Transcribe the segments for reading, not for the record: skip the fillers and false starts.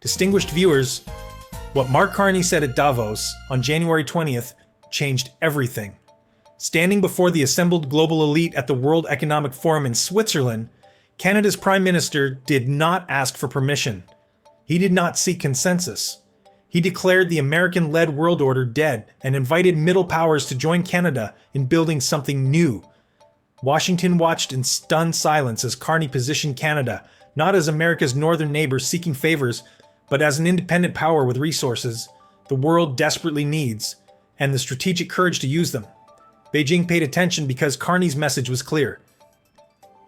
Distinguished viewers, what Mark Carney said at Davos on January 20th changed everything. Standing before the assembled global elite at the World Economic Forum in Switzerland, Canada's Prime Minister did not ask for permission. He did not seek consensus. He declared the American-led world order dead and invited middle powers to join Canada in building something new. Washington watched in stunned silence as Carney positioned Canada not as America's northern neighbor seeking favors, but as an independent power with resources the world desperately needs and the strategic courage to use them. Beijing paid attention because Carney's message was clear.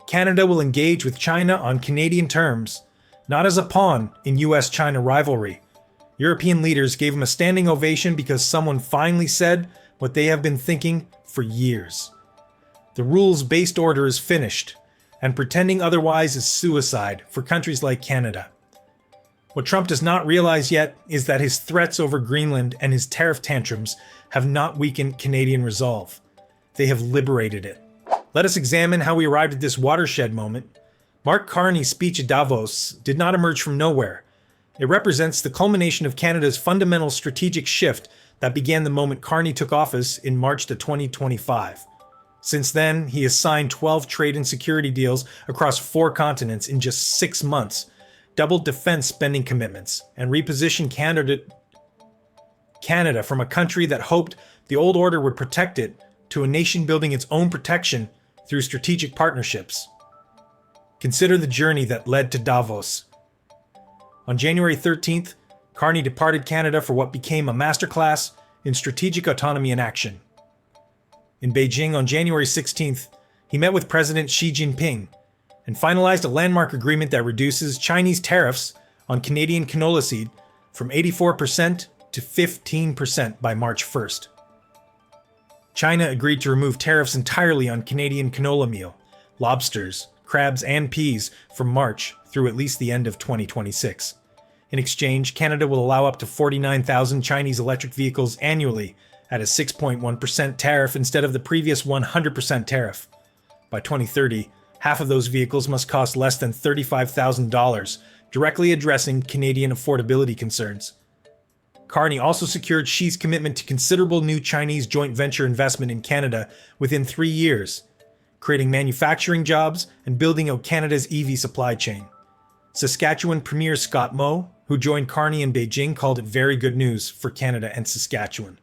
Canada will engage with China on Canadian terms, not as a pawn in US-China rivalry. European leaders gave him a standing ovation because someone finally said what they have been thinking for years. The rules-based order is finished, and pretending otherwise is suicide for countries like Canada. What Trump does not realize yet is that his threats over Greenland and his tariff tantrums have not weakened Canadian resolve. They have liberated it. Let us examine how we arrived at this watershed moment. Mark Carney's speech at Davos did not emerge from nowhere. It represents the culmination of Canada's fundamental strategic shift that began the moment Carney took office in March 2025. Since then, he has signed 12 trade and security deals across 4 continents in just 6 months, doubled defense spending commitments, and repositioned Canada from a country that hoped the old order would protect it to a nation building its own protection through strategic partnerships. Consider the journey that led to Davos. On January 13th, Carney departed Canada for what became a masterclass in strategic autonomy in action. In Beijing on January 16th, he met with President Xi Jinping and finalized a landmark agreement that reduces Chinese tariffs on Canadian canola seed from 84% to 15% by March 1st. China agreed to remove tariffs entirely on Canadian canola meal, lobsters, crabs, and peas from March through at least the end of 2026. In exchange, Canada will allow up to 49,000 Chinese electric vehicles annually at a 6.1% tariff instead of the previous 100% tariff. By 2030, half of those vehicles must cost less than $35,000, directly addressing Canadian affordability concerns. Carney also secured Xi's commitment to considerable new Chinese joint venture investment in Canada within 3 years, creating manufacturing jobs and building out Canada's EV supply chain. Saskatchewan Premier Scott Moe, who joined Carney in Beijing, called it very good news for Canada and Saskatchewan.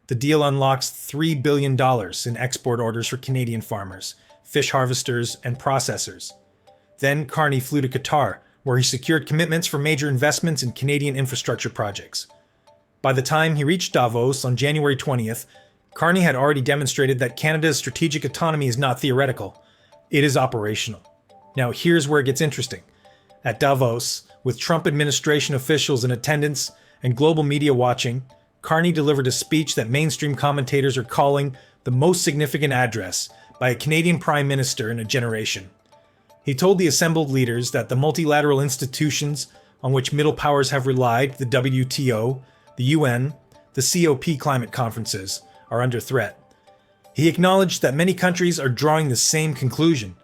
The deal unlocks $3 billion in export orders for Canadian farmers, fish harvesters, and processors. Then Carney flew to Qatar, where he secured commitments for major investments in Canadian infrastructure projects. By the time he reached Davos on January 20th, Carney had already demonstrated that Canada's strategic autonomy is not theoretical, it is operational. Now here's where it gets interesting. At Davos, with Trump administration officials in attendance and global media watching, Carney delivered a speech that mainstream commentators are calling the most significant address by a Canadian Prime Minister in a generation. He told the assembled leaders that the multilateral institutions on which middle powers have relied, the WTO, the UN, the COP climate conferences, are under threat. He acknowledged that many countries are drawing the same conclusion.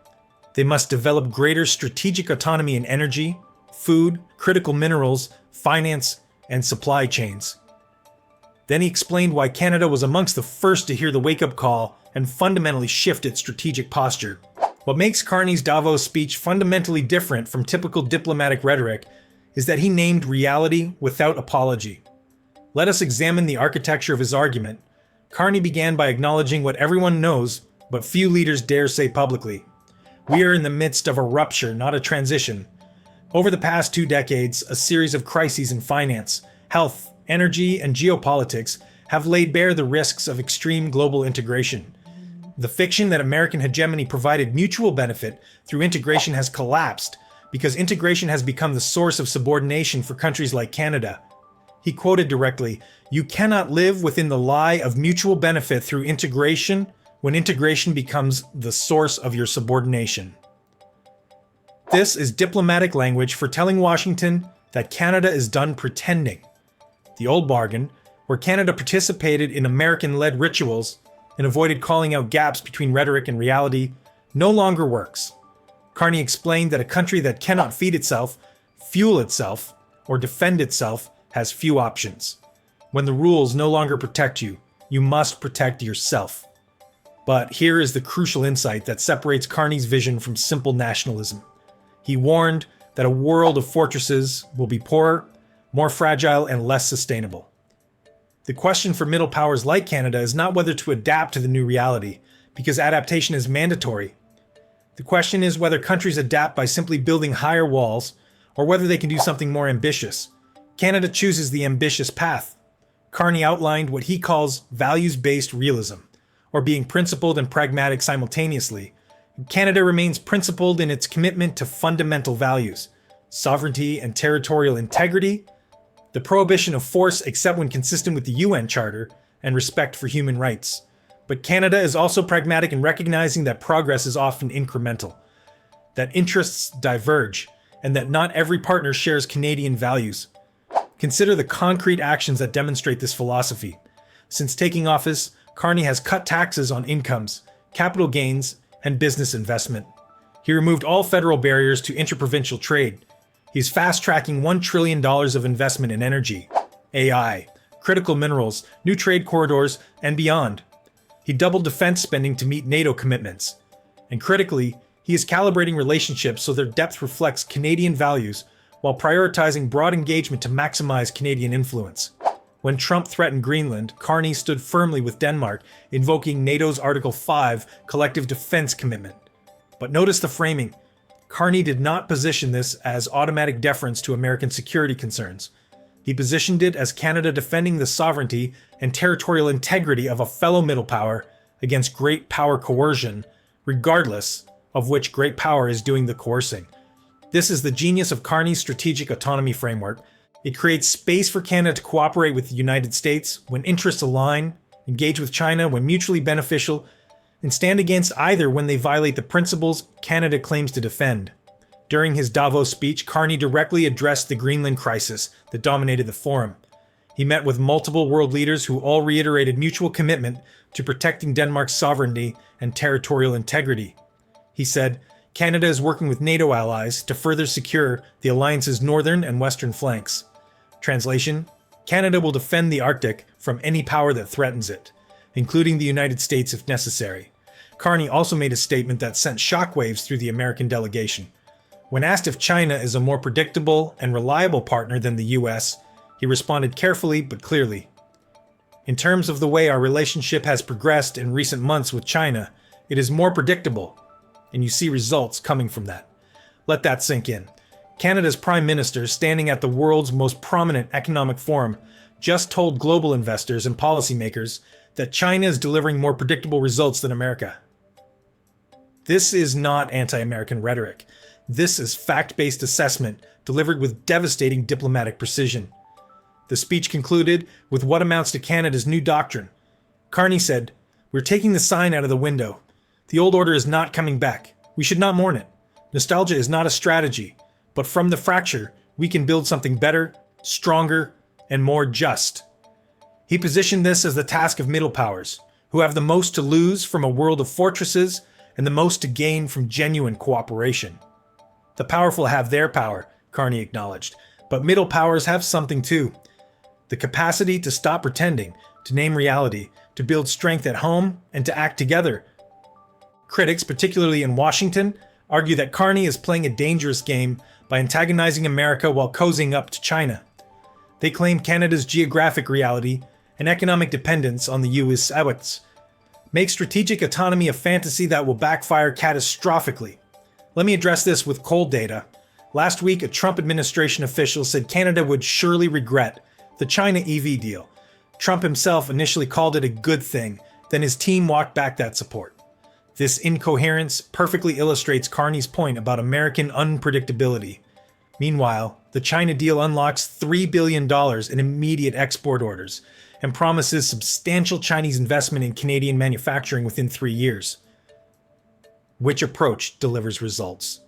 They must develop greater strategic autonomy in energy, food, critical minerals, finance, and supply chains. Then he explained why Canada was amongst the first to hear the wake-up call and fundamentally shift its strategic posture. What makes Carney's Davos speech fundamentally different from typical diplomatic rhetoric is that he named reality without apology. Let us examine the architecture of his argument. Carney began by acknowledging what everyone knows, but few leaders dare say publicly. We are in the midst of a rupture, not a transition. Over the past 2 decades, a series of crises in finance, health, energy, and geopolitics have laid bare the risks of extreme global integration. The fiction that American hegemony provided mutual benefit through integration has collapsed because integration has become the source of subordination for countries like Canada. He quoted directly, "You cannot live within the lie of mutual benefit through integration when integration becomes the source of your subordination." This is diplomatic language for telling Washington that Canada is done pretending. The old bargain, where Canada participated in American-led rituals and avoided calling out gaps between rhetoric and reality, no longer works. Carney explained that a country that cannot feed itself, fuel itself, or defend itself has few options. When the rules no longer protect you, you must protect yourself. But here is the crucial insight that separates Carney's vision from simple nationalism. He warned that a world of fortresses will be poorer, more fragile, and less sustainable. The question for middle powers like Canada is not whether to adapt to the new reality, because adaptation is mandatory. The question is whether countries adapt by simply building higher walls, or whether they can do something more ambitious. Canada chooses the ambitious path. Carney outlined what he calls values-based realism, or being principled and pragmatic simultaneously. Canada remains principled in its commitment to fundamental values: sovereignty and territorial integrity, the prohibition of force except when consistent with the UN Charter, and respect for human rights. But Canada is also pragmatic in recognizing that progress is often incremental, that interests diverge, and that not every partner shares Canadian values. Consider the concrete actions that demonstrate this philosophy. Since taking office, Carney has cut taxes on incomes, capital gains, and business investment. He removed all federal barriers to interprovincial trade. He's fast-tracking $1 trillion of investment in energy, AI, critical minerals, new trade corridors, and beyond. He doubled defense spending to meet NATO commitments. And critically, he is calibrating relationships so their depth reflects Canadian values while prioritizing broad engagement to maximize Canadian influence. When Trump threatened Greenland, Carney stood firmly with Denmark, invoking NATO's Article 5 collective defense commitment. But notice the framing. Carney did not position this as automatic deference to American security concerns. He positioned it as Canada defending the sovereignty and territorial integrity of a fellow middle power against great power coercion, regardless of which great power is doing the coercing. This is the genius of Carney's strategic autonomy framework. It creates space for Canada to cooperate with the United States when interests align, engage with China when mutually beneficial, and stand against either when they violate the principles Canada claims to defend. During his Davos speech, Carney directly addressed the Greenland crisis that dominated the forum. He met with multiple world leaders who all reiterated mutual commitment to protecting Denmark's sovereignty and territorial integrity. He said, Canada is working with NATO allies to further secure the alliance's northern and western flanks. Translation: Canada will defend the Arctic from any power that threatens it, including the United States if necessary. Carney also made a statement that sent shockwaves through the American delegation. When asked if China is a more predictable and reliable partner than the US, he responded carefully but clearly. In terms of the way our relationship has progressed in recent months with China, it is more predictable, and you see results coming from that. Let that sink in. Canada's Prime Minister, standing at the world's most prominent economic forum, just told global investors and policymakers that China is delivering more predictable results than America. This is not anti-American rhetoric. This is fact-based assessment delivered with devastating diplomatic precision. The speech concluded with what amounts to Canada's new doctrine. Carney said, "We're taking the sign out of the window. The old order is not coming back. We should not mourn it. Nostalgia is not a strategy, but from the fracture, we can build something better, stronger, and more just." He positioned this as the task of middle powers, who have the most to lose from a world of fortresses and the most to gain from genuine cooperation. The powerful have their power, Carney acknowledged, but middle powers have something too. The capacity to stop pretending, to name reality, to build strength at home, and to act together. Critics, particularly in Washington, argue that Carney is playing a dangerous game by antagonizing America while cozying up to China. They claim Canada's geographic reality and economic dependence on the US make strategic autonomy a fantasy that will backfire catastrophically. Let me address this with cold data. Last week, a Trump administration official said Canada would surely regret the China EV deal. Trump himself initially called it a good thing, then his team walked back that support. This incoherence perfectly illustrates Carney's point about American unpredictability. Meanwhile, the China deal unlocks $3 billion in immediate export orders and promises substantial Chinese investment in Canadian manufacturing within 3 years. Which approach delivers results?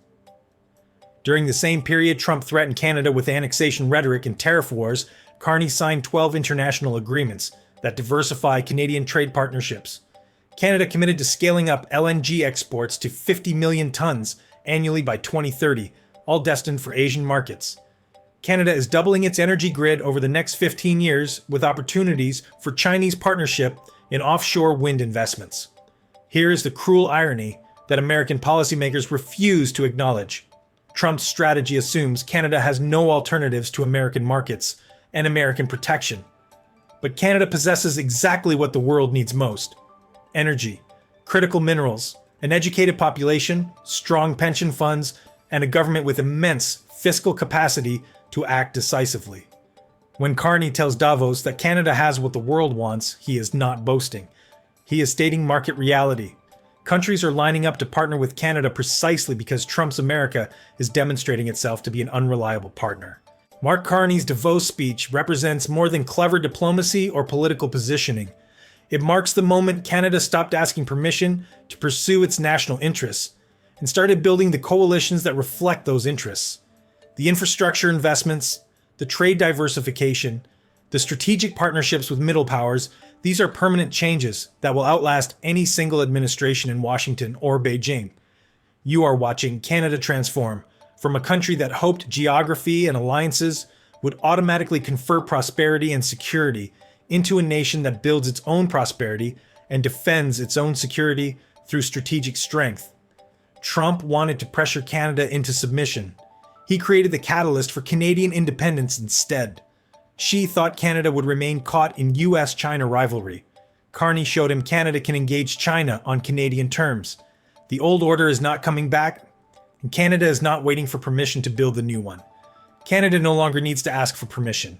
During the same period Trump threatened Canada with annexation rhetoric and tariff wars, Carney signed 12 international agreements that diversify Canadian trade partnerships. Canada committed to scaling up LNG exports to 50 million tons annually by 2030, all destined for Asian markets. Canada is doubling its energy grid over the next 15 years with opportunities for Chinese partnership in offshore wind investments. Here is the cruel irony that American policymakers refuse to acknowledge. Trump's strategy assumes Canada has no alternatives to American markets and American protection. But Canada possesses exactly what the world needs most: energy, critical minerals, an educated population, strong pension funds, and a government with immense fiscal capacity to act decisively. When Carney tells Davos that Canada has what the world wants, he is not boasting. He is stating market reality. Countries are lining up to partner with Canada precisely because Trump's America is demonstrating itself to be an unreliable partner. Mark Carney's Davos speech represents more than clever diplomacy or political positioning. It marks the moment Canada stopped asking permission to pursue its national interests and started building the coalitions that reflect those interests. The infrastructure investments, the trade diversification, the strategic partnerships with middle powers, these are permanent changes that will outlast any single administration in Washington or Beijing. You are watching Canada transform from a country that hoped geography and alliances would automatically confer prosperity and security into a nation that builds its own prosperity and defends its own security through strategic strength. Trump wanted to pressure Canada into submission. He created the catalyst for Canadian independence instead. Xi thought Canada would remain caught in US-China rivalry. Carney showed him Canada can engage China on Canadian terms. The old order is not coming back, and Canada is not waiting for permission to build the new one. Canada no longer needs to ask for permission.